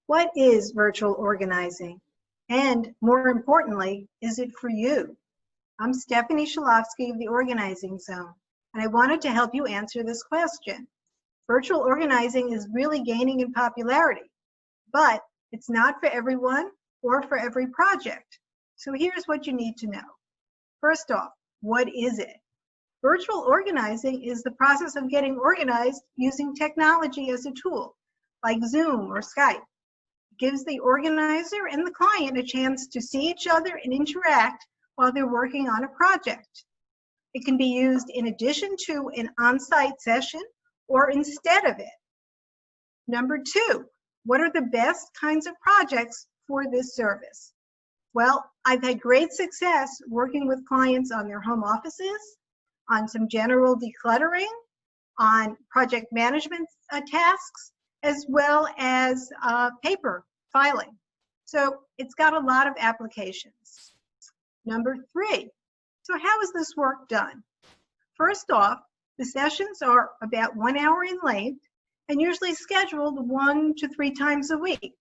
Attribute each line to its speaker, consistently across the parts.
Speaker 1: What is virtual organizing? And more importantly, is it for you? I'm Stephanie Shalofsky of the Organizing Zone, and I wanted to help you answer this question. Virtual organizing is really gaining in popularity, but it's not for everyone or for every project. So here's what you need to know. First off, what is it? Virtual organizing is the process of getting organized using technology as a tool, like Zoom or Skype. It gives the organizer and the client a chance to see each other and interact while they're working on a project. It can be used in addition to an on-site session or instead of it. Number two, what are the best kinds of projects for this service? Well, I've had great success working with clients on their home offices, on some general decluttering, on project management tasks, as well as paper filing. So it's got a lot of applications. Number three, so how is this work done? First off, the sessions are about 1 hour in length and usually scheduled 1 to 3 times a week.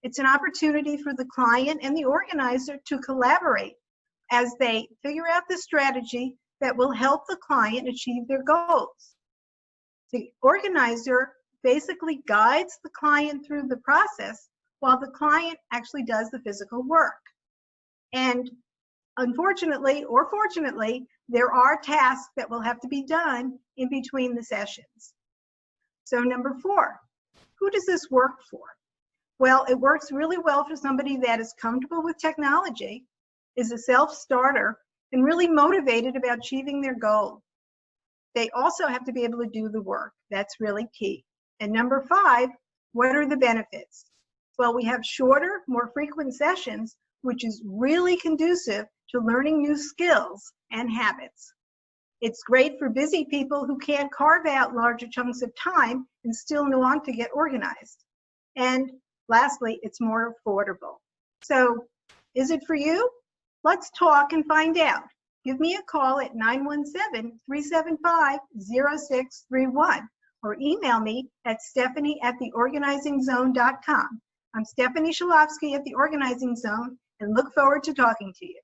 Speaker 1: It's an opportunity for the client and the organizer to collaborate as they figure out the strategy that will help the client achieve their goals. The organizer basically guides the client through the process while the client actually does the physical work. And unfortunately or fortunately, there are tasks that will have to be done in between the sessions. So number four, who does this work for? Well, it works really well for somebody that is comfortable with technology, is a self-starter, and really motivated about achieving their goal. They also have to be able to do the work. That's really key. And number five, what are the benefits? Well, we have shorter, more frequent sessions, which is really conducive to learning new skills and habits. It's great for busy people who can't carve out larger chunks of time and still want to get organized. And lastly, it's more affordable. So is it for you? Let's talk and find out. Give me a call at 917-375-0631 or email me at stephanie@theorganizingzone.com. I'm Stephanie Shalofsky at The Organizing Zone and look forward to talking to you.